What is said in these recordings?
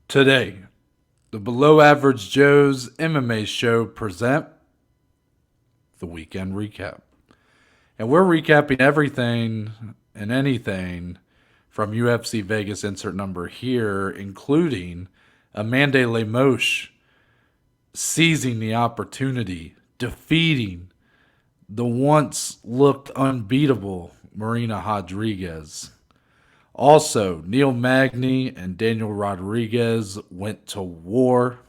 Today, the Below Average Joe's MMA show present the weekend recap. And we're recapping everything and anything from UFC Vegas insert number here, including Amanda Lemos seizing the opportunity, defeating the once looked unbeatable Marina Rodriguez. Also, Neil Magny and Daniel Rodriguez went to war.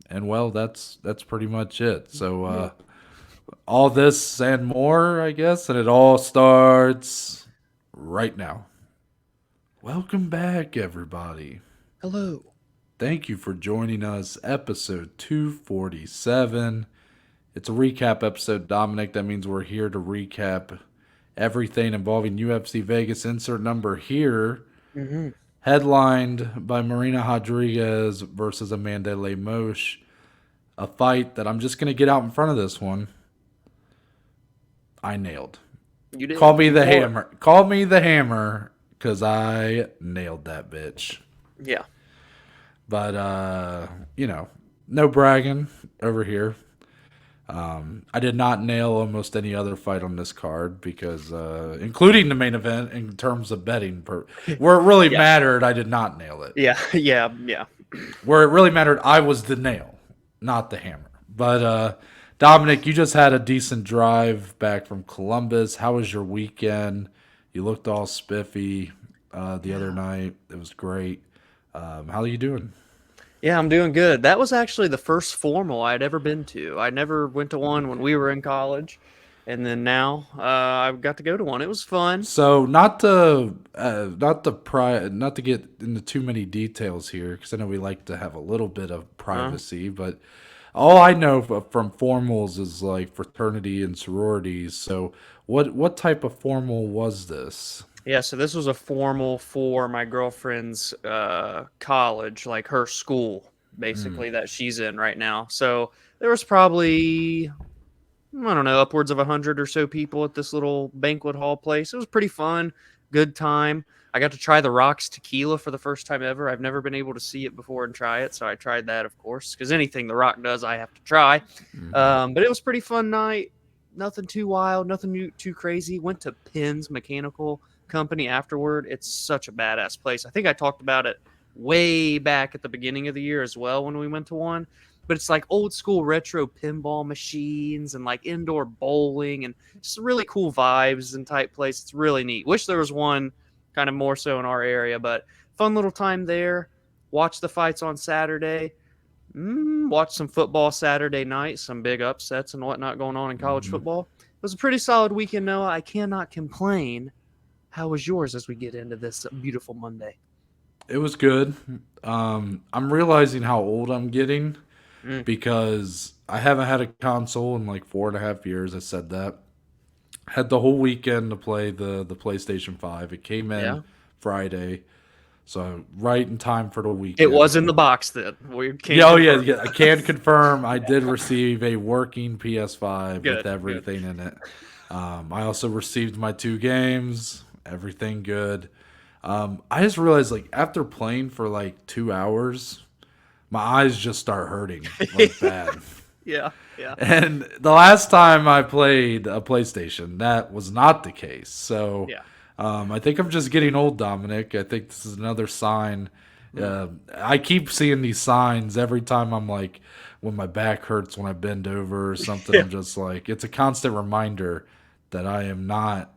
And well, that's pretty much it. So all this and more, I guess, and it all starts right now. Welcome back, everybody. Hello. Thank you for joining us, episode 247. It's a recap episode, Dominic. That means we're here to recap everything involving UFC Vegas. Insert number here. Headlined by Marina Rodriguez versus Amanda Lemos. A fight that I'm just going to get out in front of this one. I nailed. You did. Call me the hammer. Call me the hammer because I nailed that bitch. Yeah. But, no bragging over here. I did not nail almost any other fight on this card because, including the main event in terms of betting, where it really mattered, I did not nail it. Yeah. Where it really mattered, I was the nail, not the hammer. But, Dominic, you just had a decent drive back from Columbus. How was your weekend? You looked all spiffy the other night. It was great. How are you doing? Yeah, I'm doing good. That was actually the first formal I'd ever been to. I never went to one when we were in college, and then now I got to go to one. It was fun. So not to get into too many details here, because I know we like to have a little bit of privacy, but all I know from formals is like fraternity and sororities. So what type of formal was this? Yeah, so this was a formal for my girlfriend's college, like her school, basically, that she's in right now. So there was probably, I don't know, upwards of 100 or so people at this little banquet hall place. It was pretty fun, good time. I got to try the Rock's tequila for the first time ever. I've never been able to see it before and try it, so I tried that, of course, because anything the Rock does, I have to try. But it was a pretty fun night. Nothing too wild, nothing too crazy. Went to Penn's Mechanical Company afterward. It's such a badass place. I think I talked about it way back at the beginning of the year as well when we went to one. But it's like old school retro pinball machines and like indoor bowling and just really cool vibes and type place. It's really neat. Wish there was one kind of more so in our area, but fun little time there. Watch the fights on Saturday. Watch some football Saturday night. Some big upsets and whatnot going on in college football. It was a pretty solid weekend, Noah. I cannot complain. How was yours as we get into this beautiful Monday? It was good. I'm realizing how old I'm getting because I haven't had a console in like 4.5 years. I said that. Had the whole weekend to play the PlayStation 5. It came in Friday. So right in time for the weekend. It was in the box then. Yeah. I can confirm I did receive a working PS5 with everything in it. I also received my 2 games. Everything good. I just realized, like, after playing for like 2 hours, my eyes just start hurting like bad. Yeah. And the last time I played a PlayStation, that was not the case. So I think I'm just getting old, Dominic. I think this is another sign. I keep seeing these signs every time I'm like, when my back hurts when I bend over or something. I'm just like, it's a constant reminder that I am not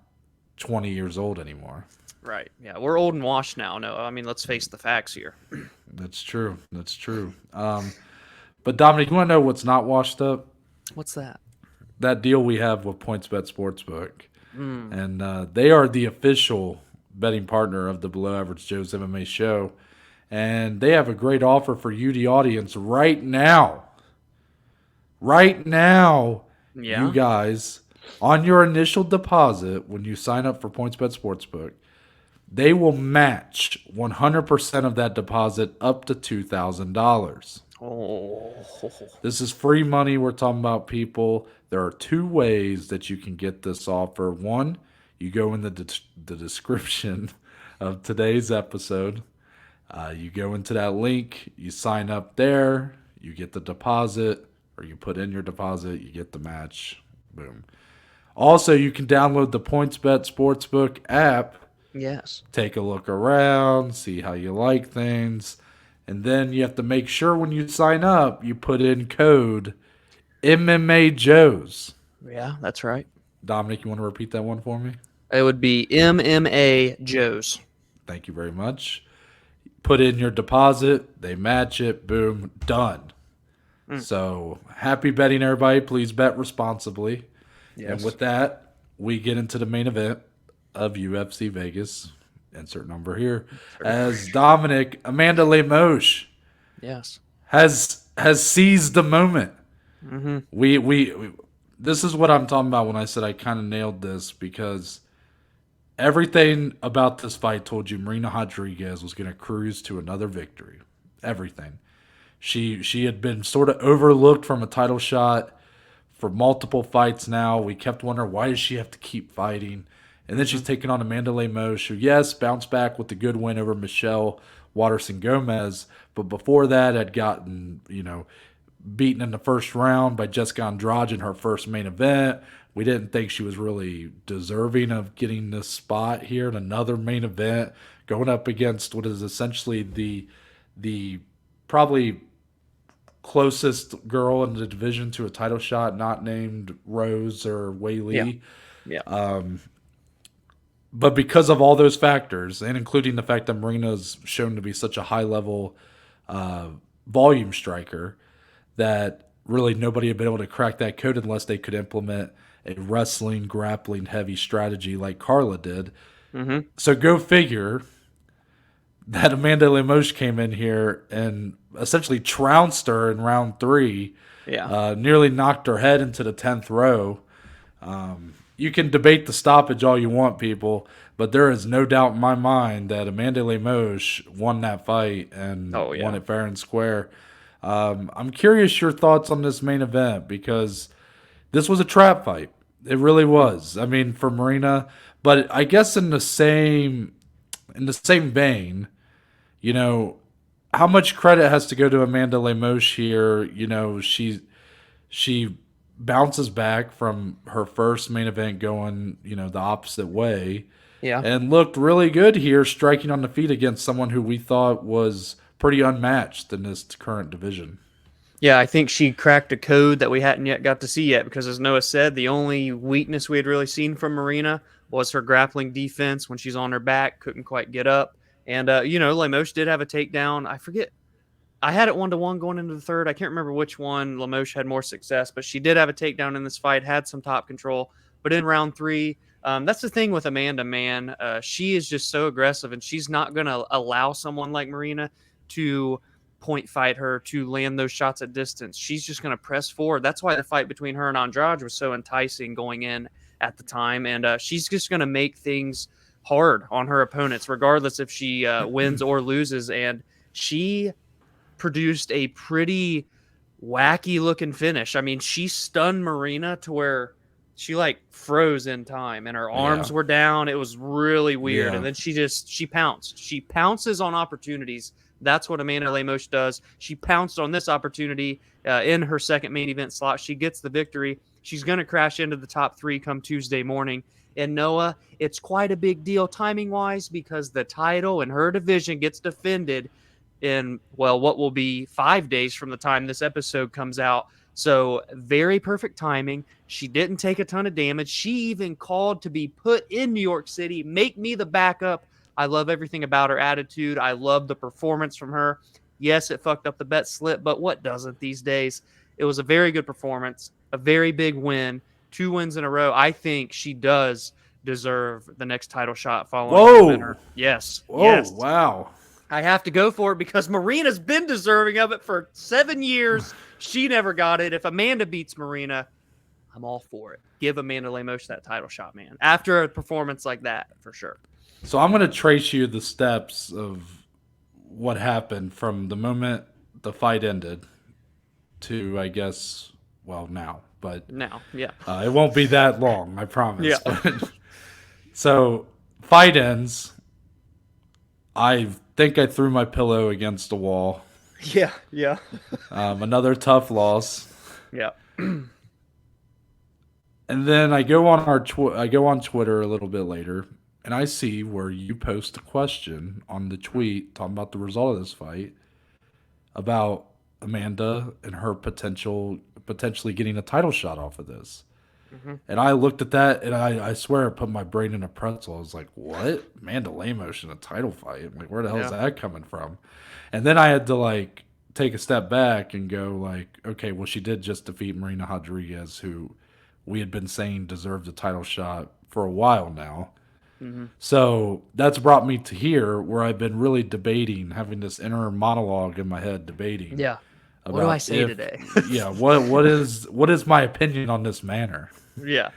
20 years old anymore. Right. Yeah, we're old and washed now. No, I mean, let's face the facts here. That's true. But Dominic, you want to know what's not washed up? What's that? That deal we have with PointsBet Sportsbook. And they are the official betting partner of the Below Average Joe's MMA show. And they have a great offer for you, the audience, right now. Right now, you guys, on your initial deposit, when you sign up for PointsBet Sportsbook, they will match 100% of that deposit up to $2,000. Oh. This is free money we're talking about, people. There are 2 ways that you can get this offer. One, you go in the description of today's episode, You go into that link, you sign up there, you get the deposit, or you put in your deposit, you get the match. Boom. Also, you can download the PointsBet Sportsbook app, Yes. take a look around, see how you like things, and then you have to make sure when you sign up, you put in code MMA Joes. Yeah, that's right. Dominic, you want to repeat that one for me? It would be MMA Joes. Thank you very much. Put in your deposit, they match it, boom, done. So happy betting, everybody. Please bet responsibly. Yes. And with that, we get into the main event of UFC Vegas. Insert number here. As Dominic, Amanda Lemos Yes. has seized the moment. We this is what I'm talking about when I said I kind of nailed this, because everything about this fight told you Marina Rodriguez was going to cruise to another victory. Everything. She had been sort of overlooked from a title shot for multiple fights now. We kept wondering, why does she have to keep fighting? And then she's taking on Amanda Lemos, who, yes, bounced back with the good win over Michelle Waterson-Gomez, but before that had gotten, beaten in the first round by Jessica Andrade in her first main event. We didn't think she was really deserving of getting this spot here in another main event, going up against what is essentially the probably closest girl in the division to a title shot, not named Rose or Wei Li. Yeah. But because of all those factors, and including the fact that Marina's shown to be such a high-level volume striker, that really nobody had been able to crack that code unless they could implement a wrestling, grappling, heavy strategy like Carla did. So go figure that Amanda Lemos came in here and essentially trounced her in round 3. Yeah. Nearly knocked her head into the 10th row. You can debate the stoppage all you want, people, but there is no doubt in my mind that Amanda Lemos won that fight and won it fair and square. I'm curious your thoughts on this main event, because this was a trap fight. It really was. I mean, for Marina, but I guess in the same vein, how much credit has to go to Amanda Lemos here? She bounces back from her first main event going, the opposite way. Yeah. And looked really good here, striking on the feet against someone who we thought was pretty unmatched in this current division. Yeah, I think she cracked a code that we hadn't yet got to see yet, because as Noah said, the only weakness we had really seen from Marina was her grappling defense. When she's on her back, couldn't quite get up. And, Lemos did have a takedown. I forget. I had it 1-1 going into the third. I can't remember which one Lemos had more success, but she did have a takedown in this fight, had some top control. But in round 3, that's the thing with Amanda, man. She is just so aggressive, and she's not going to allow someone like Marina to point fight her, to land those shots at distance. She's just going to press forward. That's why the fight between her and Andrade was so enticing going in at the time. And she's just going to make things hard on her opponents, regardless if she wins or loses. And she produced a pretty wacky looking finish. I mean, she stunned Marina to where she froze in time and her arms were down. It was really weird. Yeah. And then she pounced. She pounces on opportunities. That's what Amanda Lemos does. She pounced on this opportunity in her second main event slot. She gets the victory. She's going to crash into the top 3 come Tuesday morning. And Noah, it's quite a big deal timing-wise, because the title in her division gets defended in, what will be 5 days from the time this episode comes out. So very perfect timing. She didn't take a ton of damage. She even called to be put in New York City. Make me the backup. I love everything about her attitude. I love the performance from her. Yes, it fucked up the bet slip, but what doesn't these days? It was a very good performance, a very big win, 2 wins in a row. I think she does deserve the next title shot following the winner. Yes. Whoa, yes. wow. I have to go for it because Marina's been deserving of it for 7 years. She never got it. If Amanda beats Marina, I'm all for it. Give Amanda Lemos that title shot, man. After a performance like that, for sure. So I'm going to trace you the steps of what happened from the moment the fight ended to, I guess, now. But now, yeah. It won't be that long, I promise. Yeah. So fight ends. I think I threw my pillow against the wall. Yeah. Another tough loss. Yeah. And then I go on I go on Twitter a little bit later, and I see where you post a question on the tweet talking about the result of this fight about Amanda and her potentially getting a title shot off of this. Mm-hmm. And I looked at that, and I swear I put my brain in a pretzel. I was like, "What? Amanda Lemos in a title fight? I'm like, where the hell is that coming from?" And then I had to like take a step back and go like, "Okay, well, she did just defeat Marina Rodriguez, who we had been saying deserved a title shot for a while now." Mm-hmm. So that's brought me to here, where I've been really debating, having this inner monologue in my head, debating Yeah. What do I about say today? yeah, what is my opinion on this manner? Yeah.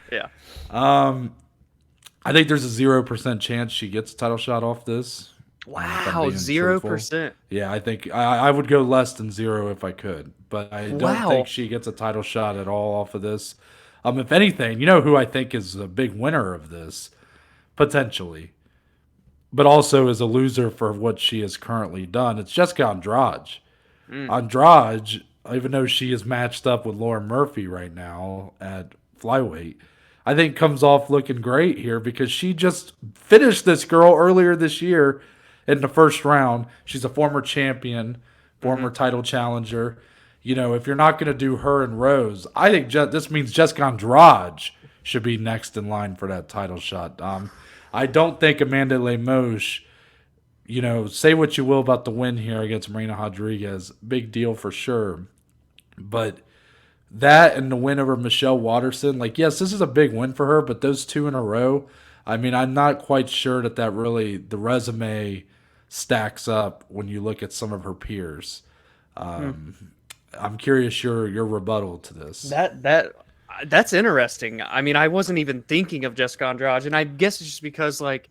I think there's a 0% chance she gets a title shot off this. If I'm Wow, being truthful. 0%. Yeah, I think I would go less than 0 if I could, but I don't Wow. think she gets a title shot at all off of this. If anything, you know who I think is a big winner of this, potentially, but also is a loser for what she has currently done. It's Jessica Andrade. Andrade, even though she is matched up with Lauren Murphy right now at flyweight, I think comes off looking great here because she just finished this girl earlier this year in the first round. She's a former champion, former title challenger. If you're not going to do her and Rose, I think this means Jessica Andrade should be next in line for that title shot. I don't think Amanda Lemos, say what you will about the win here against Marina Rodriguez, big deal for sure. But that and the win over Michelle Waterson, like, yes, this is a big win for her, but those two in a row, I mean, I'm not quite sure that really, the resume stacks up when you look at some of her peers. I'm curious your rebuttal to this. That's interesting. I mean, I wasn't even thinking of Jessica Andrade, and I guess it's just because like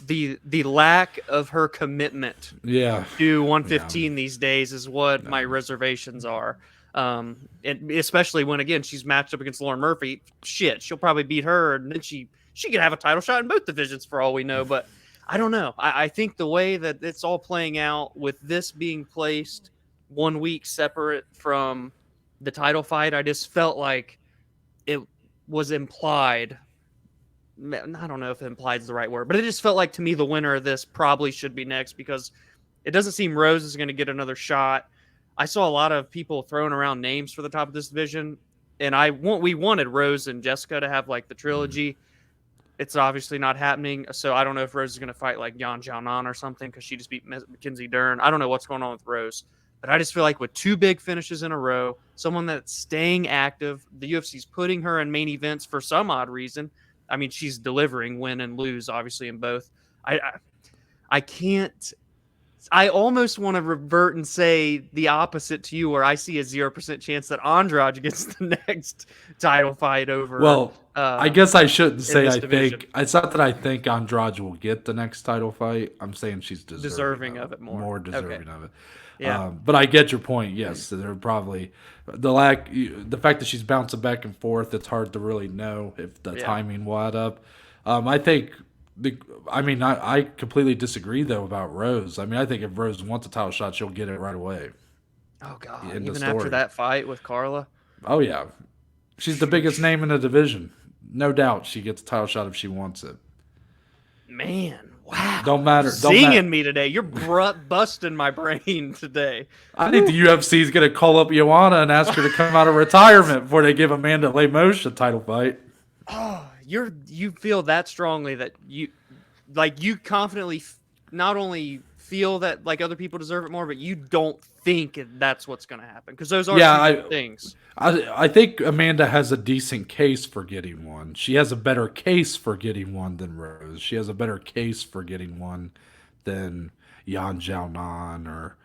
the lack of her commitment to 115 these days is what my reservations are. And especially when again she's matched up against Lauren Murphy. Shit, she'll probably beat her, and then she could have a title shot in both divisions for all we know. But I don't know. I think the way that it's all playing out with this being placed 1 week separate from the title fight, I just felt like it was implied. I don't know if implied is the right word, but it just felt like to me the winner of this probably should be next because it doesn't seem Rose is going to get another shot. I saw a lot of people throwing around names for the top of this division, and we wanted Rose and Jessica to have like the trilogy. It's obviously not happening, so I don't know if Rose is going to fight like Yan Xiaonan or something because she just beat Mackenzie Dern. I don't know what's going on with Rose, but I just feel like with two big finishes in a row, someone that's staying active, the UFC's putting her in main events for some odd reason. I mean, she's delivering win and lose, obviously, in both. I can't. I almost want to revert and say the opposite to you, where I see a 0% chance that Andrade gets the next title fight over. Well, I guess I shouldn't say I division. think. It's not that I think Andrade will get the next title fight. I'm saying she's Deserving of it more. More deserving of it. Yeah. But I get your point. Yes, they're probably the fact that she's bouncing back and forth. It's hard to really know if the timing will add up. I think I completely disagree though about Rose. I mean, I think if Rose wants a title shot, she'll get it right away. Oh God! Even after that fight with Carla. Oh yeah, she's the biggest name in the division. No doubt, she gets a title shot if she wants it. Man. Wow. Don't matter. Singing me today. You're busting my brain today. I think the UFC is going to call up Joanna and ask her to come out of retirement before they give Amanda Lemos a title fight. Oh, you feel that strongly that you confidently not only feel that like other people deserve it more, but you don't think that's what's going to happen because those are two things. I think Amanda has a decent case for getting one. She has a better case for getting one than Rose. She has a better case for getting one than Yan Xiaonan or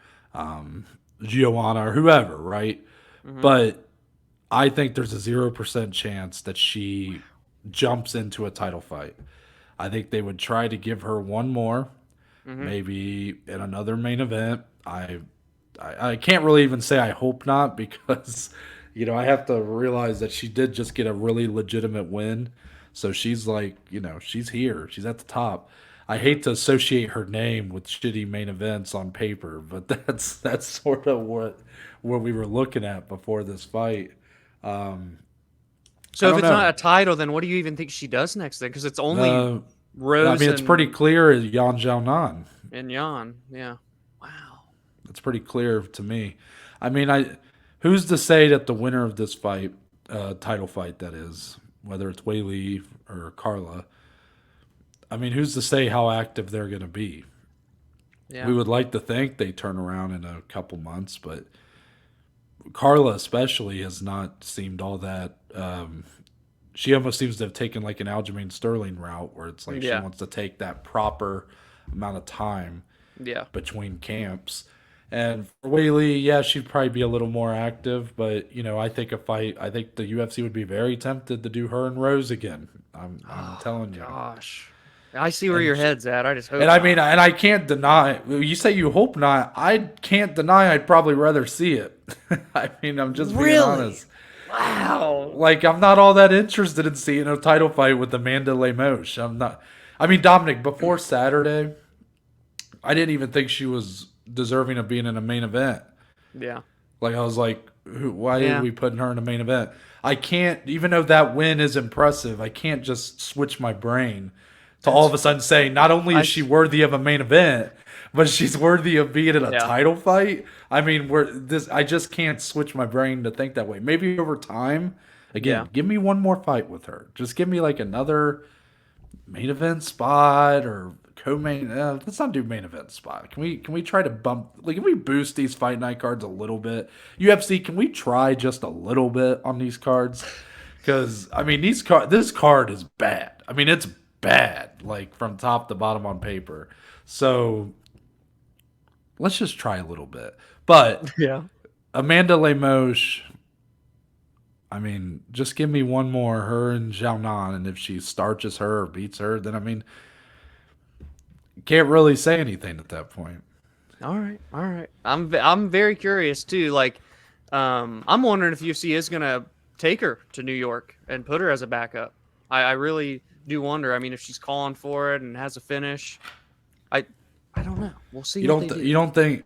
Giovanna or whoever, right? Mm-hmm. But I think there's a 0% chance that she jumps into a title fight. I think they would try to give her one more, maybe in another main event. I can't really even say I hope not because, I have to realize that she did just get a really legitimate win. So she's like, she's here. She's at the top. I hate to associate her name with shitty main events on paper, but that's sort of what we were looking at before this fight. Um, I So if don't it's not know. a title, then what do you even think she does next then? Because it's only Uh, I Rose mean, it's pretty and clear Yan Xiaonan. Yan. Yeah. Wow. It's pretty clear to me. I mean, who's to say that the winner of this fight, title fight, that is, whether it's Weili or Carla, I mean, who's to say how active they're going to be? We Yeah. would like to think they turn around in a couple months, but Carla especially has not seemed all that. She almost seems to have taken like an Aljamain Sterling route, where it's like she Yeah. wants to take that proper amount of time Yeah. between camps. And for Weili, yeah, she'd probably be a little more active, but I think I think the UFC would be very tempted to do her and Rose again. I'm Oh telling you. gosh. I see where And your head's at. I just and hope I mean, not. and I can't deny. You say you hope not. I can't deny. I'd probably rather see it. I mean, I'm just being Really? honest. Wow. Like, I'm not all that interested in seeing a title fight with Amanda Lemos. I'm not. I mean, Dominic, before Saturday, I didn't even think she was deserving of being in a main event. Yeah. Like, I was like, why are Yeah. we putting her in a main event? I can't, even though that win is impressive, I can't just switch my brain to all of That's a sudden say, not only I is she worthy of a main event, but she's worthy of being in a yeah. title fight. I mean, I just can't switch my brain to think that way. Maybe over time, Yeah. again, give me one more fight with her. Just give me like another main event spot or co-main. Let's not do main event spot. Can we try to bump? Like, can we boost these fight night cards a little bit? UFC, can we try just a little bit on these cards? Because I mean, this card is bad. I mean, it's bad, like from top to bottom on paper. So let's just try a little bit. But Yeah. Amanda Lemos, I mean, just give me one more, her and Xiaonan, and if she starches her or beats her, then I mean, can't really say anything at that point. All right. All right. I'm very curious too. Like, I'm wondering if UFC is gonna take her to New York and put her as a backup. I really do wonder. I mean, if she's calling for it and has a finish, I I don't know. We'll see what they do. You don't think?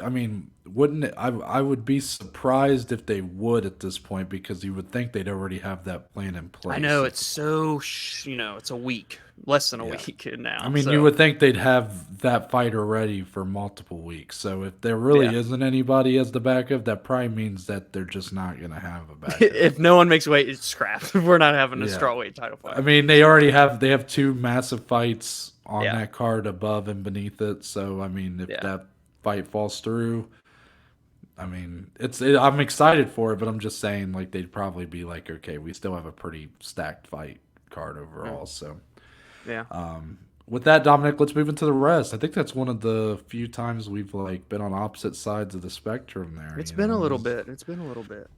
I mean, wouldn't it, I would be surprised if they would at this point because you would think they'd already have that plan in place. I know it's so it's a week, less than a Yeah. week now. I mean, so, you would think they'd have that fighter ready for multiple weeks. So if there really Yeah. isn't anybody as the backup, that probably means that they're just not going to have a backup. if no one makes weight, it's scrapped. We're not having a Yeah. strawweight title fight. I mean, they have two massive fights on Yeah. that card above and beneath it. So I mean, if Yeah. that fight falls through, I mean, I'm excited for it, but I'm just saying, like, they'd probably be like, okay, we still have a pretty stacked fight card overall. So Yeah. with that, Dominic, let's move into the rest. I think that's one of the few times we've like been on opposite sides of the spectrum there. It's you been a know? little bit. It's been a little bit.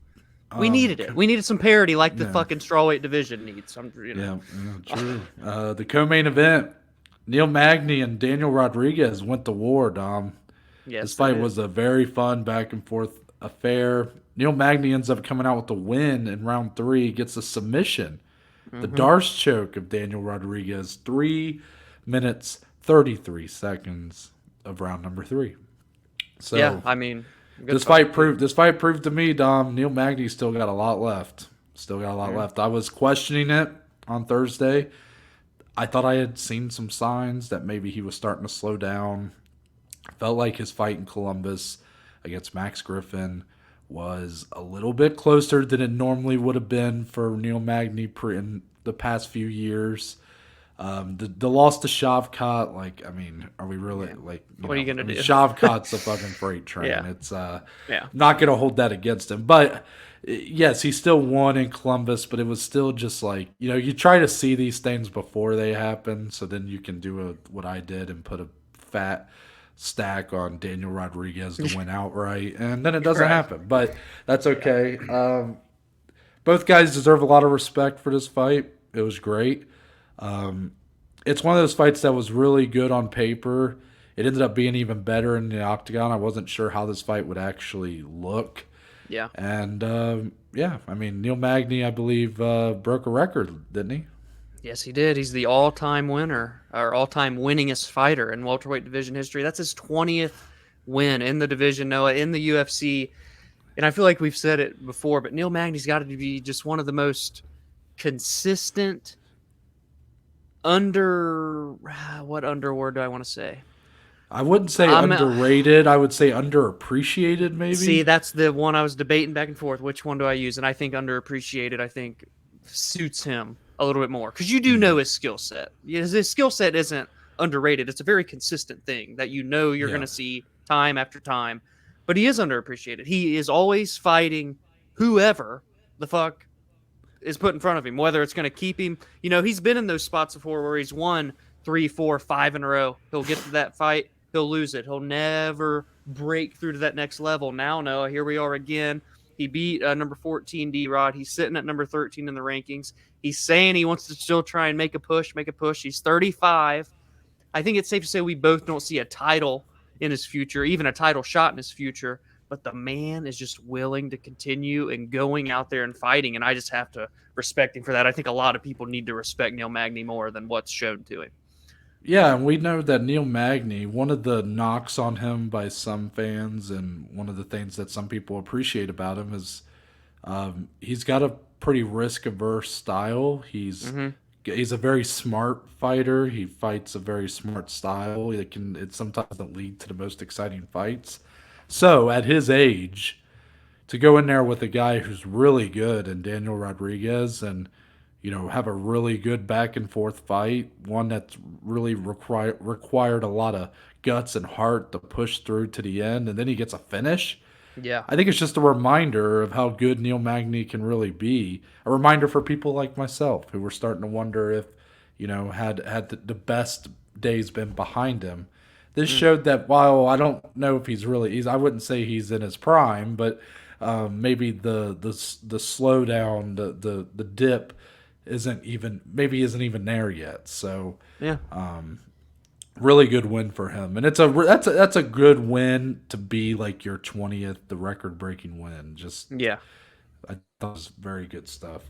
We needed it. We needed some parity like the Yeah. fucking strawweight division needs. Yeah, true. The co-main event, Neil Magny and Daniel Rodriguez went to war, Dom. Yes, This they fight did. was a very fun back and forth affair. Neil Magny ends up coming out with the win in round 3, gets a submission. The Darce choke of Daniel Rodriguez, 3 minutes 33 seconds of round number 3. So Yeah, I mean, good this fight proved to me, Dom, Neil Magny still got a lot left. Still got a lot left. I was questioning it on Thursday. I thought I had seen some signs that maybe he was starting to slow down. Felt like his fight in Columbus against Max Griffin was a little bit closer than it normally would have been for Neil Magny in the past few years. The loss to Shavkat, like, I mean, are we really like? What are you gonna do? Shavkat's a fucking freight train. Yeah. It's Yeah. not gonna hold that against him. But yes, he still won in Columbus, but it was still just like, you try to see these things before they happen, so then you can do what I did and put a fat stack on Daniel Rodriguez to win outright, and then it doesn't Right. happen. But that's okay. Both guys deserve a lot of respect for this fight. It was great. It's one of those fights that was really good on paper. It ended up being even better in the octagon. I wasn't sure how this fight would actually look. Yeah. And, yeah, I mean, Neil Magny, I believe, broke a record, didn't he? Yes, he did. He's the all-time winner, or all-time winningest fighter in welterweight division history. That's his 20th win in the division, Noah, in the UFC. And I feel like we've said it before, but Neil Magny's got to be just one of the most consistent what underword do I want to say? I wouldn't say underrated. I would say underappreciated, maybe. See, that's the one I was debating back and forth. Which one do I use? And I think underappreciated, I think, suits him a little bit more. Because you do know his skill set. His skill set isn't underrated. It's a very consistent thing that you're going to see time after time. But he is underappreciated. He is always fighting whoever the fuck is put in front of him, whether it's going to keep him. He's been in those spots before where he's won 3, 4, 5 in a row. He'll get to that fight. He'll lose it. He'll never break through to that next level. Now, Noah, here we are again. He beat number 14, D-Rod. He's sitting at number 13 in the rankings. He's saying he wants to still try and make a push. He's 35. I think it's safe to say we both don't see a title in his future, even a title shot in his future. But the man is just willing to continue and going out there and fighting, and I just have to respect him for that. I think a lot of people need to respect Neil Magny more than what's shown to him. Yeah, and we know that Neil Magny, one of the knocks on him by some fans and one of the things that some people appreciate about him is he's got a pretty risk-averse style. He's a very smart fighter. He fights a very smart style. It sometimes doesn't lead to the most exciting fights. So, at his age, to go in there with a guy who's really good and Daniel Rodriguez and, have a really good back and forth fight, one that's really required a lot of guts and heart to push through to the end, and then he gets a finish. Yeah. I think it's just a reminder of how good Neil Magny can really be. A reminder for people like myself who were starting to wonder if, had the best days been behind him. This showed that while I don't know if I wouldn't say he's in his prime, but maybe the slowdown, the dip isn't even there yet. So yeah, really good win for him, and that's a good win to be like your 20th, the record breaking win. I thought it was very good stuff.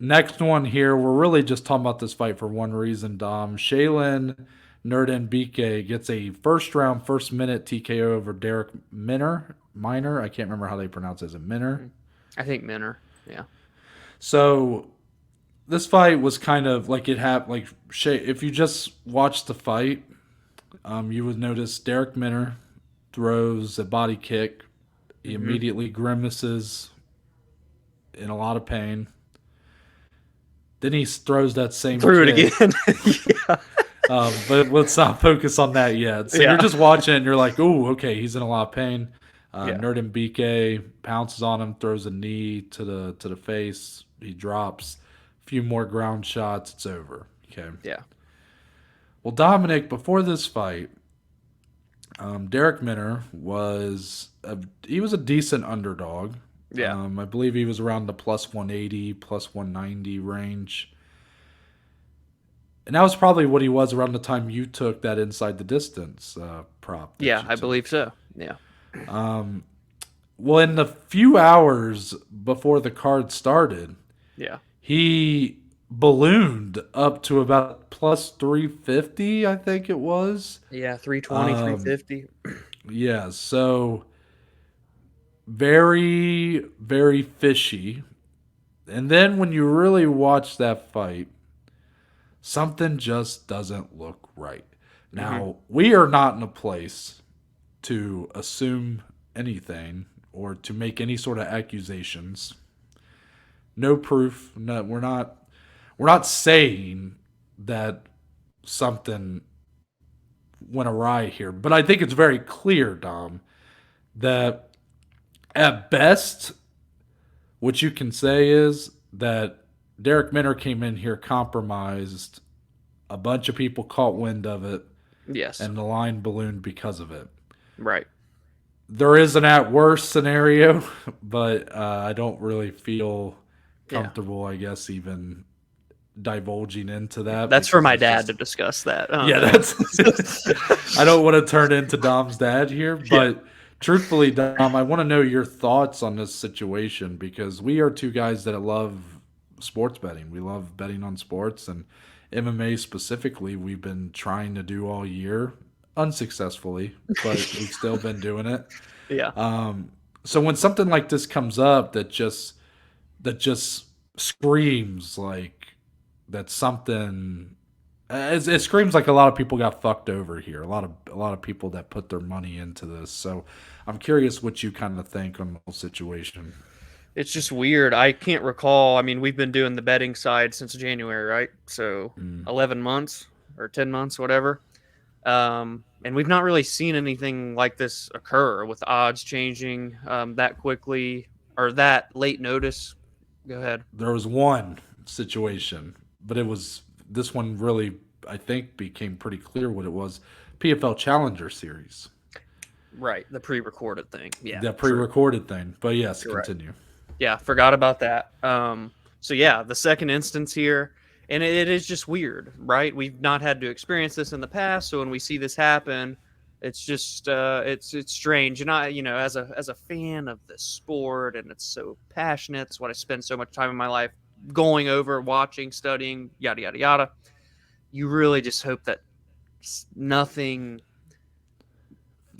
Next one here, we're really just talking about this fight for one reason, Dom. Shayilan Nuerdanbieke gets a first-round, first-minute TKO over Darrick Minner. I can't remember how they pronounce it. Is it Minner? I think Minner, yeah. So this fight was kind of like it happened. Like if you just watch the fight, you would notice Darrick Minner throws a body kick. He immediately grimaces in a lot of pain. Then he throws that same Threw kick. it again. Yeah. But let's not focus on that yet. So you're just watching and you're like, oh, okay, he's in a lot of pain. Nuerdanbieke pounces on him, throws a knee to the face. He drops. A few more ground shots. It's over. Okay. Yeah. Well, Dominic, before this fight, Darrick Minner was a decent underdog. Yeah. I believe he was around the plus 180, plus 190 range. And that was probably what he was around the time you took that inside the distance prop. Yeah, I believe so. Yeah. Well, in the few hours before the card started, he ballooned up to about plus 350, I think it was. Yeah, 320, 350. Yeah, so very, very fishy. And then when you really watch that fight, something just doesn't look right. Now, we are not in a place to assume anything or to make any sort of accusations. No proof. No, we're not saying that something went awry here. But I think it's very clear, Dom, that at best, what you can say is that Darrick Minner came in here compromised. A bunch of people caught wind of it. Yes. And the line ballooned because of it. Right. There is an at worst scenario, but I don't really feel comfortable, I guess, even divulging into that. That's for my dad to discuss that. I don't want to turn into Dom's dad here, but truthfully, Dom, I want to know your thoughts on this situation because we are two guys that love sports betting. We love betting on sports, and MMA specifically, we've been trying to do all year unsuccessfully, but we've still been doing it. Yeah. So when something like this comes up that just screams like that something it screams like a lot of people got fucked over here. A lot of people that put their money into this. So I'm curious what you kind of think on the whole situation. It's just weird. I can't recall. I mean, we've been doing the betting side since January, right? So Mm. 11 months or 10 months, whatever. And we've not really seen anything like this occur with odds changing that quickly or that late notice. Go ahead. There was one situation, but it was this one really I think became pretty clear what it was. PFL Challenger Series, Right. The pre recorded thing. Yeah. the True. pre-recorded thing. But yes, Correct. continue. Yeah, forgot about that. So yeah, the second instance here, and it is just weird, right? We've not had to experience this in the past, so when we see this happen, it's just it's strange. And as a fan of the sport, and it's so passionate. It's what I spend so much time in my life going over, watching, studying, yada yada yada. You really just hope that nothing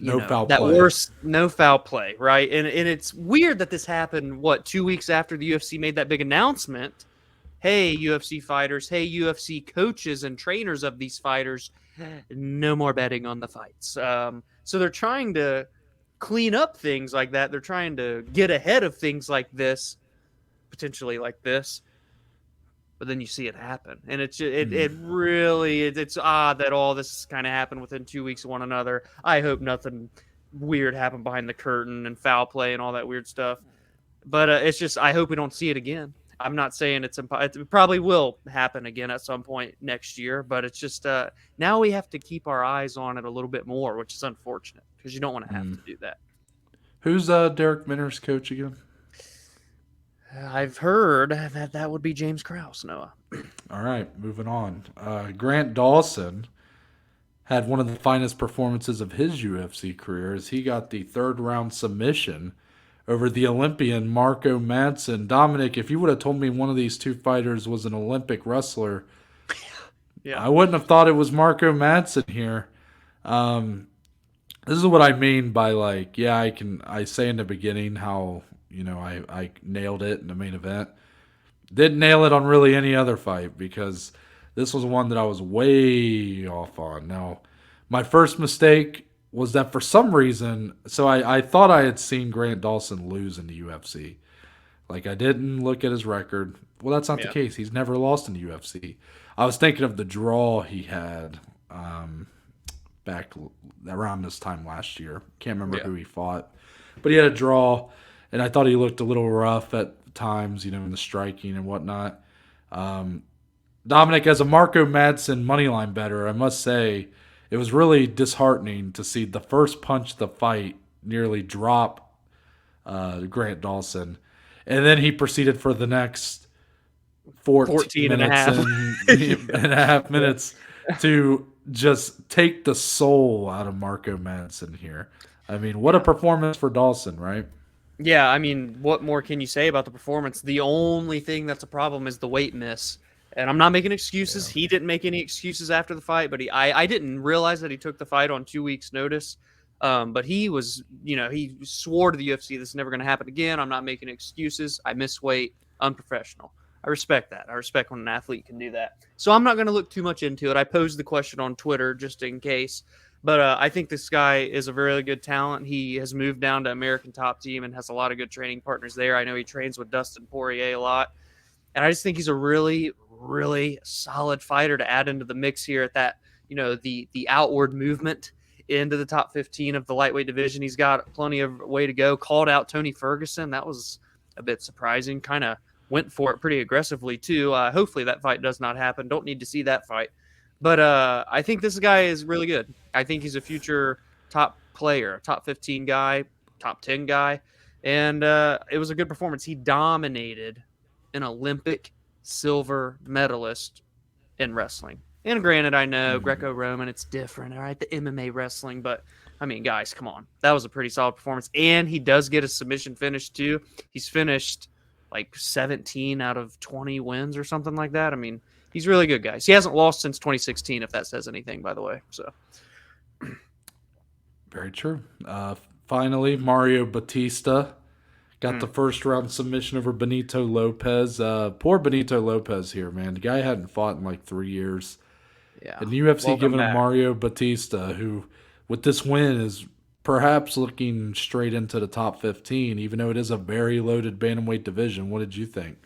No foul that play. worst no foul play, right? And it's weird that this happened 2 weeks after the UFC made that big announcement. Hey, UFC fighters, hey, UFC coaches and trainers of these fighters, no more betting on the fights. So they're trying to clean up things like that. They're trying to get ahead of things like this, potentially like this. But then you see it happen, and it's odd that all this kind of happened within 2 weeks of one another. I hope nothing weird happened behind the curtain and foul play and all that weird stuff. But it's just I hope we don't see it again. I'm not saying it probably will happen again at some point next year, but it's just now we have to keep our eyes on it a little bit more, which is unfortunate because you don't want to have to do that. Who's Derek Minner's coach again? I've heard that would be James Krause, Noah. All right, moving on. Grant Dawson had one of the finest performances of his UFC career as he got the third round submission over the Olympian Marco Madsen. Dominic, if you would have told me one of these two fighters was an Olympic wrestler, Yeah. I wouldn't have thought it was Marco Madsen here. This is what I mean by I say in the beginning how, I nailed it in the main event. Didn't nail it on really any other fight because this was one that I was way off on. Now, my first mistake was that for some reason, so I thought I had seen Grant Dawson lose in the UFC. Like, I didn't look at his record. Well, that's not the case. He's never lost in the UFC. I was thinking of the draw he had back around this time last year. Can't remember who he fought. But he had a draw, and I thought he looked a little rough at times, in the striking and whatnot. Dominic, as a Marco Madsen moneyline bettor, I must say it was really disheartening to see the first punch of the fight nearly drop Grant Dawson. And then he proceeded for the next 14 and a minutes half. and a half minutes to just take the soul out of Marco Madsen here. I mean, what a performance for Dawson, right? Yeah, I mean, what more can you say about the performance? The only thing that's a problem is the weight miss. And I'm not making excuses. Yeah. He didn't make any excuses after the fight, but I didn't realize that he took the fight on 2 weeks' notice. But he was, he swore to the UFC, this is never going to happen again. I'm not making excuses. I miss weight. Unprofessional. I respect that. I respect when an athlete can do that. So I'm not going to look too much into it. I posed the question on Twitter just in case. But I think this guy is a very good talent. He has moved down to American Top Team and has a lot of good training partners there. I know he trains with Dustin Poirier a lot. And I just think he's a really, really solid fighter to add into the mix here at that, the outward movement into the top 15 of the lightweight division. He's got plenty of way to go. Called out Tony Ferguson. That was a bit surprising. Kind of went for it pretty aggressively too. Hopefully that fight does not happen. Don't need to see that fight. But I think this guy is really good. I think he's a future top player, top 15 guy, top 10 guy. And it was a good performance. He dominated an Olympic silver medalist in wrestling. And granted, I know Greco-Roman, it's different, all right, the MMA wrestling. But, I mean, guys, come on. That was a pretty solid performance. And he does get a submission finish, too. He's finished like 17 out of 20 wins or something like that. I mean, he's really good, guys. He hasn't lost since 2016, if that says anything, by the way. So, Very true. Finally, Mario Bautista got the first round submission over Benito Lopez. Poor Benito Lopez here, man. The guy hadn't fought in like 3 years. yeah. And the UFC Welcome giving him back. Mario Bautista, who with this win is perhaps looking straight into the top 15, even though it is a very loaded bantamweight division. What did you think?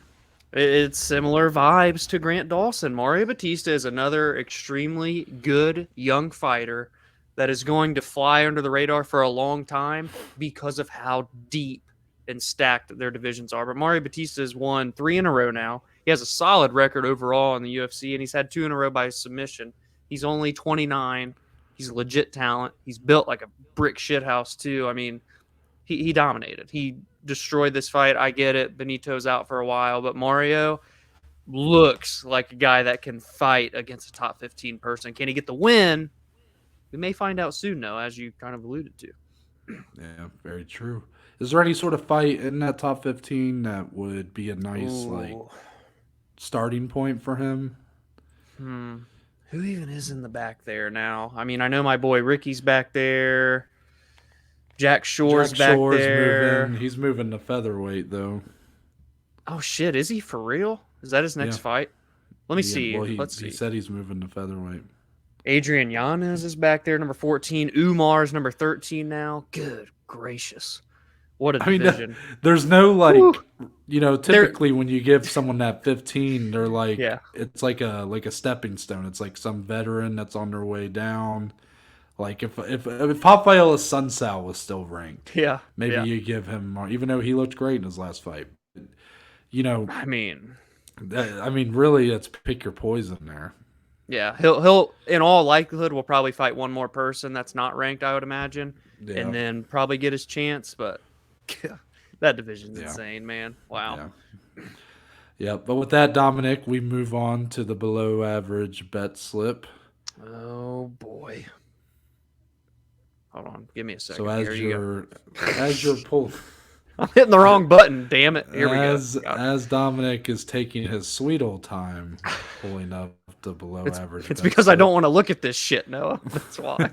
It's similar vibes to Grant Dawson. Mario Bautista is another extremely good young fighter that is going to fly under the radar for a long time because of how deep and stacked their divisions are. But Mario Batista has won 3 in a row now. He has a solid record overall in the UFC, and he's had 2 in a row by submission. He's only 29. He's legit talent. He's built like a brick shithouse, too. I mean, he dominated. He destroyed this fight. I get it. Benito's out for a while, but Mario looks like a guy that can fight against a top 15 person. Can he get the win? We may find out soon, though, as you kind of alluded to. Yeah, very true. Is there any sort of fight in that top 15 that would be a nice like starting point for him? Who even is in the back there now? I mean, I know my boy Ricky's back there. Jack Shore's back there. Moving. He's moving to featherweight though. Oh shit, is he for real? Is that his next fight? Let me see. Well, Let's see. He said he's moving to featherweight. Adrian Yanez is back there, number 14. Umar's number 13 now. Good gracious. What a division. There's no like, typically when you give someone that 15, they're like, it's like a stepping stone. It's like some veteran that's on their way down. Like if Rafael Sunsao was still ranked, maybe you give him more, even though he looked great in his last fight. I mean, really, it's pick your poison there. Yeah, he'll in all likelihood will probably fight one more person that's not ranked, I would imagine, and then probably get his chance. But that division's insane, man. Wow. Yeah, but with that, Dominic, we move on to the below average bet slip. Oh boy. Hold on, give me a second. So as you're pulling, I'm hitting the wrong button. Damn it! Here we go. As Dominic is taking his sweet old time pulling up the below average. It's because I don't want to look at this shit, Noah. That's why.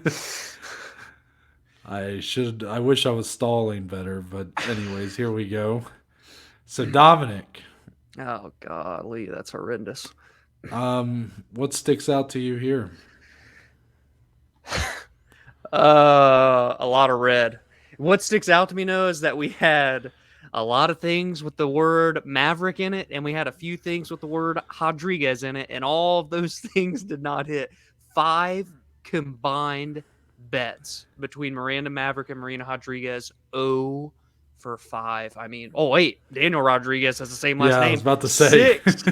I wish I was stalling better, but anyways, here we go. So Dominic. Oh golly, that's horrendous. What sticks out to you here? A lot of red. What sticks out to me, Noah, is that we had a lot of things with the word Maverick in it, and we had a few things with the word Rodriguez in it, and all of those things did not hit. 5 combined bets between Miranda Maverick and Marina Rodriguez. 0 for 5. I mean, oh wait, Daniel Rodriguez has the same last name. I was about to say 6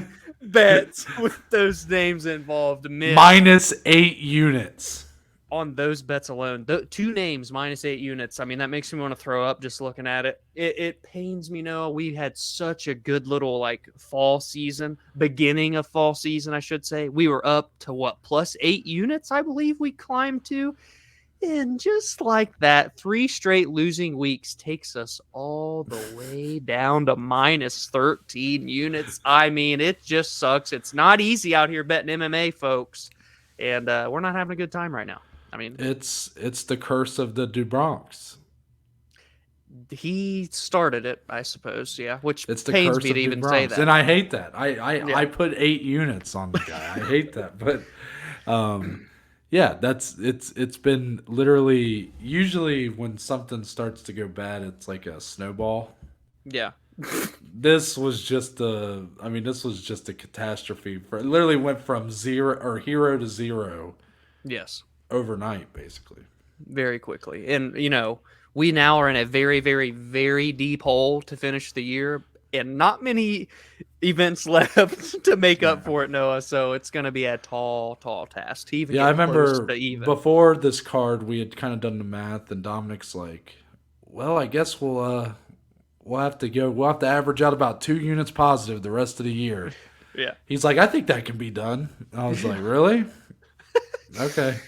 bets with those names involved. -8 units. On those bets alone, 2 names -8 units. I mean, that makes me want to throw up just looking at it. It pains me, Noah. We had such a good little fall season, beginning of fall season, I should say. We were up to +8 units, I believe we climbed to. And just like that, 3 straight losing weeks takes us all the way down to -13 units. I mean, it just sucks. It's not easy out here betting MMA, folks. And we're not having a good time right now. I mean, it's the curse of the Dubronx. He started it, I suppose. Yeah, which it's the pains curse me of to even Dubronx. say that. And I hate that. I put 8 units on the guy. I hate that, but it's been literally, usually when something starts to go bad, it's like a snowball. Yeah. This was just a catastrophe. It literally went from hero to zero. Yes. Overnight, basically. Very quickly. And, we now are in a very, very, very deep hole to finish the year, and not many events left to make up for it, Noah. So it's going to be a tall, tall task to even get I remember close to even. Before this card, we had kind of done the math, and Dominic's like, well, I guess we'll have to average out about 2 units positive the rest of the year. Yeah. He's like, I think that can be done. And I was like, really? Okay.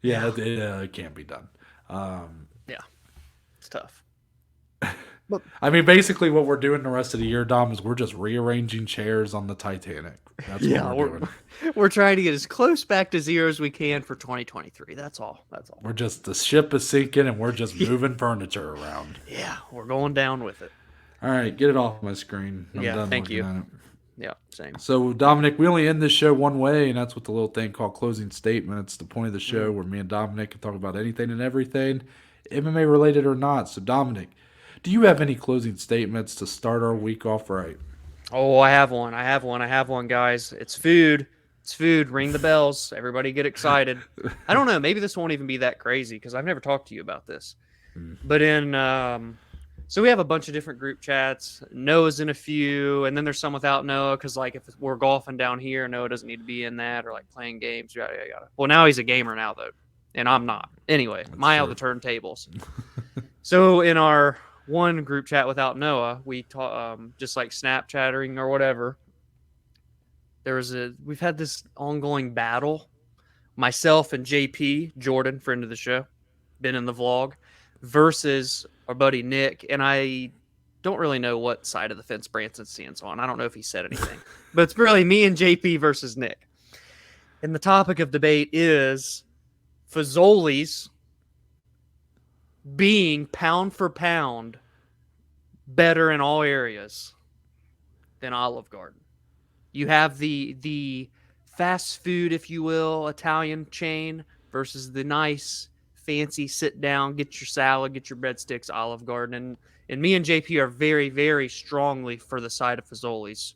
Yeah, it can't be done. Yeah. It's tough. But I mean, basically, what we're doing the rest of the year, Dom, is we're just rearranging chairs on the Titanic. That's what we're doing. we're trying to get as close back to zero as we can for 2023. That's all. That's all. We're just the ship is sinking, and we're just moving furniture around. Yeah, we're going down with it. All right, get it off my screen. I'm Yeah, done thank looking you. at it. Yeah, same. So, Dominic, we only end this show one way, and that's with the little thing called closing statements. The point of the show where me and Dominic can talk about anything and everything, MMA related or not. So, Dominic, do you have any closing statements to start our week off right? Oh, I have one, guys. It's food. It's food. Ring the bells. Everybody get excited. I don't know. Maybe this won't even be that crazy because I've never talked to you about this. But so we have a bunch of different group chats. Noah's in a few, and then there's some without Noah because, like, if we're golfing down here, Noah doesn't need to be in that, or like playing games. Yada yada yada. Well, now he's a gamer now though, and I'm not. Anyway, my out the turntables. So in our one group chat without Noah, we just like Snapchattering or whatever. We've had this ongoing battle. Myself and JP, Jordan, friend of the show, been in the vlog, versus our buddy Nick. And I don't really know what side of the fence Branson stands on. I don't know if he said anything, but it's really me and JP versus Nick. And the topic of debate is Fazoli's being pound for pound better in all areas than Olive Garden. You have the fast food, if you will, Italian chain versus the nice, fancy sit down, get your salad, get your breadsticks, Olive Garden. And me and JP are very, very strongly for the side of Fazoli's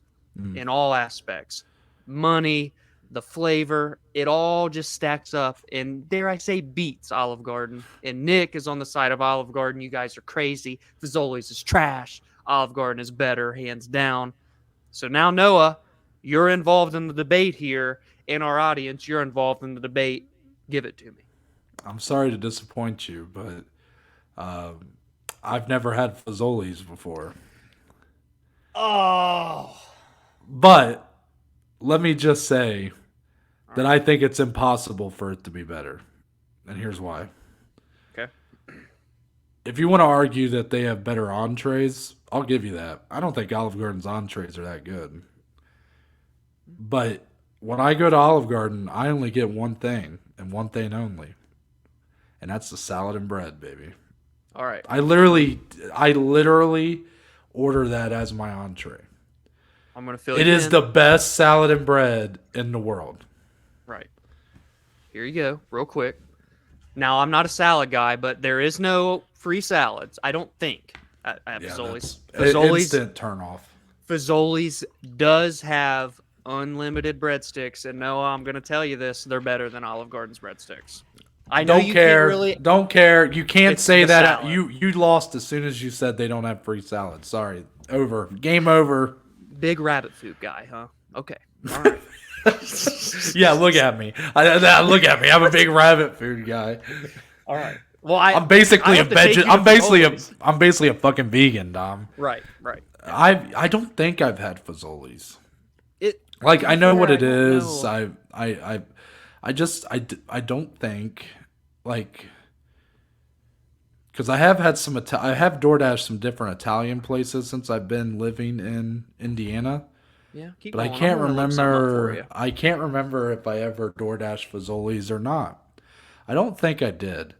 in all aspects. Money, the flavor, it all just stacks up and, dare I say, beats Olive Garden. And Nick is on the side of Olive Garden. You guys are crazy. Fazoli's is trash. Olive Garden is better, hands down. So now, Noah, you're involved in the debate here. In our audience, you're involved in the debate. Give it to me. I'm sorry to disappoint you, but I've never had Fazoli's before. Oh. But let me just say that I think it's impossible for it to be better. And here's why. Okay. If you want to argue that they have better entrees, I'll give you that. I don't think Olive Garden's entrees are that good. But when I go to Olive Garden, I only get one thing and one thing only. And that's the salad and bread, baby. All right. I literally order that as my entree. I'm going to fill it you is in. the best salad and bread in the world. Right. Here you go, real quick. Now, I'm not a salad guy, but there is no free salads, I don't think, at Fazoli's. Fazoli's instant turn off. Fazoli's does have unlimited breadsticks, and no, I'm going to tell you this, they're better than Olive Garden's breadsticks. I know you can't really... Don't care. You can't say that. Salad. You lost as soon as you said they don't have free salad. Sorry. Over. Game over. Big rabbit food guy, huh? Okay. All right. Yeah, look at me. Look at me. I'm a big rabbit food guy. All right. Well, I'm basically a veg. I'm basically a fucking vegan, Dom. Right. I don't think I've had Fazoli's. I know what it is. I don't think, because I have had I have DoorDash some different Italian places since I've been living in Indiana. Yeah, but I can't remember. I can't remember if I ever DoorDash Fazoli's or not. I don't think I did.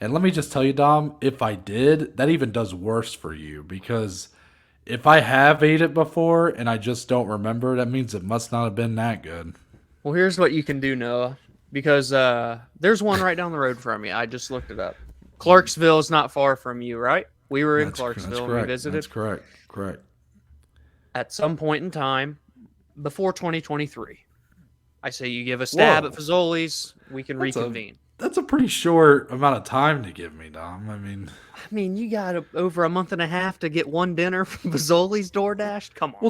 And let me just tell you, Dom, if I did, that even does worse for you, because if I have ate it before and I just don't remember, that means it must not have been that good. Well, here's what you can do, Noah, because there's one right down the road from you. I just looked it up. Clarksville is not far from you, right? We were in Clarksville and we visited. That's correct. Correct. At some point in time before 2023, I say you give a stab at Fazoli's, we can reconvene. That's a pretty short amount of time to give me, Dom. I mean, you got over a month and a half to get one dinner from Fazoli's DoorDash? Come on. Well,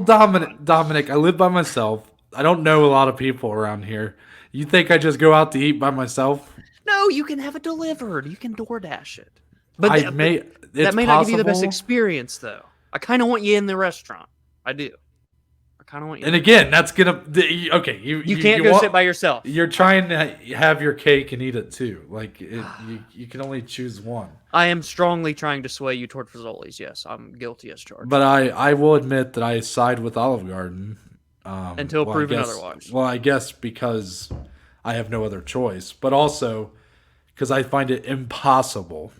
Dominic, I live by myself. I don't know a lot of people around here. You think I just go out to eat by myself? No, you can have it delivered. You can DoorDash it. But that may not give you the best experience, though. I kind of want you in the restaurant. I do. kind of want you. And again, that's gonna okay. You can't go sit by yourself. You're trying to have your cake and eat it too. Like you can only choose one. I am strongly trying to sway you toward Fazoli's. Yes, I'm guilty as charged. But I will admit that I side with Olive Garden Until proven otherwise. Well, I guess because I have no other choice, but also because I find it impossible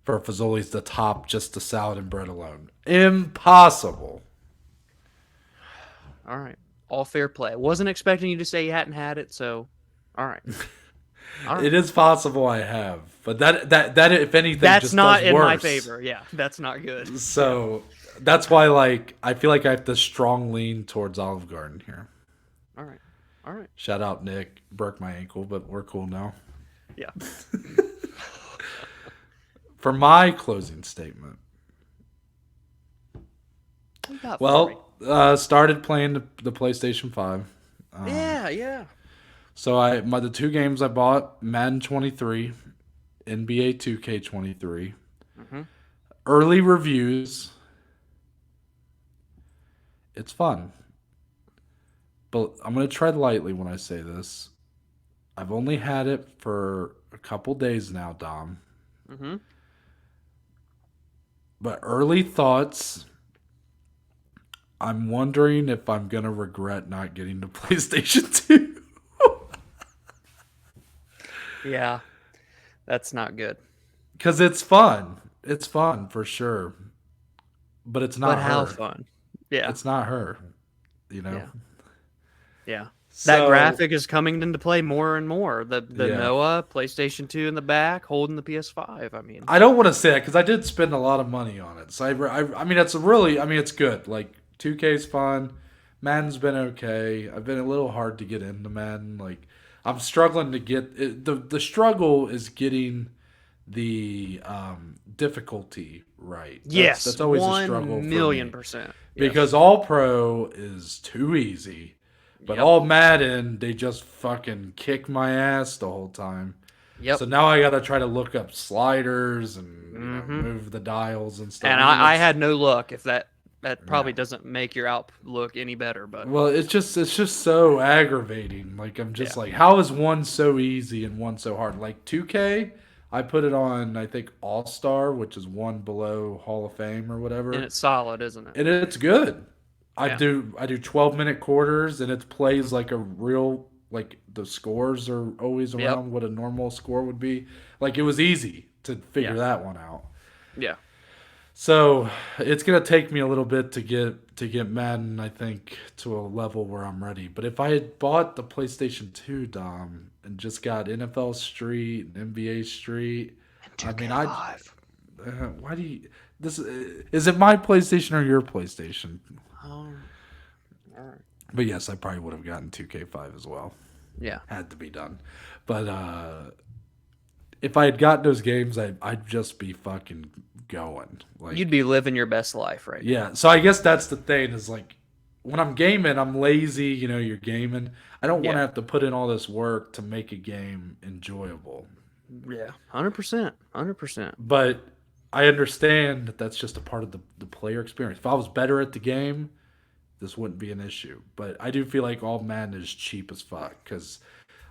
for Fazoli's to top just the salad and bread alone. Impossible. All right. All fair play. Wasn't expecting you to say you hadn't had it, so all right. All right. It is possible I have, but that if anything, That's just not does in worse. my favor. Yeah, that's not good. So that's why, like, I feel like I have to strong lean towards Olive Garden here. All right. All right. Shout out Nick, broke my ankle, but we're cool now. Yeah. For my closing statement, started playing the PlayStation 5. Yeah. So the two games I bought, Madden 23, NBA 2K23. Mm-hmm. Early reviews. It's fun. But I'm going to tread lightly when I say this. I've only had it for a couple days now, Dom. Mm-hmm. But early thoughts, I'm wondering if I'm going to regret not getting the PlayStation 2. Yeah, that's not good. Because it's fun. It's fun for sure. But it's not But her. how fun. Yeah. It's not her. You know? Yeah. So, That graphic is coming into play more and more. The Yeah. Noah, PlayStation 2 in the back, holding the PS5. I mean, I don't want to say that because I did spend a lot of money on it. So I mean, it's good. Like 2K's fun. Madden's been okay. I've been a little hard to get into Madden. Like I'm struggling to get it. The struggle is getting the difficulty right. That's always a struggle. 1,000,000%. Because All Pro is too easy. But All Madden, they just fucking kick my ass the whole time. Yep. So now I got to try to look up sliders and move the dials and stuff. And I had no luck. If that probably doesn't make your outlook any better, but well, it's just so aggravating. Like I'm just like, how is one so easy and one so hard? Like 2K, I put it on I think All Star, which is one below Hall of Fame or whatever. And it's solid, isn't it? And it's good. I do 12-minute quarters, and it plays like a real, like the scores are always around what a normal score would be. Like it was easy to figure that one out. Yeah. So it's gonna take me a little bit to get Madden, I think, to a level where I'm ready. But if I had bought the PlayStation 2, Dom, and just got NFL Street and NBA Street, I mean, why do you? This is it my PlayStation or your PlayStation? All right. But yes, I probably would have gotten 2K5 as well. Yeah. Had to be done. But if I had gotten those games, I'd just be fucking going. Like You'd be living your best life right now. Yeah. So I guess that's the thing is like when I'm gaming, I'm lazy. You know, you're gaming. I don't want to have to put in all this work to make a game enjoyable. Yeah. 100%. 100%. But I understand that that's just a part of the player experience. If I was better at the game, this wouldn't be an issue. But I do feel like All Madden is cheap as fuck. Because,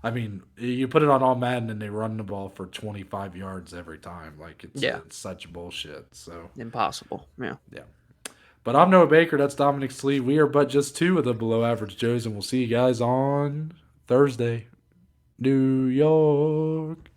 I mean, you put it on All Madden and they run the ball for 25 yards every time. Like, it's such bullshit. So Impossible. Yeah. Yeah. But I'm Noah Baker. That's Dominic Slee. We are but just two of the Below Average Joes. And we'll see you guys on Thursday. New York.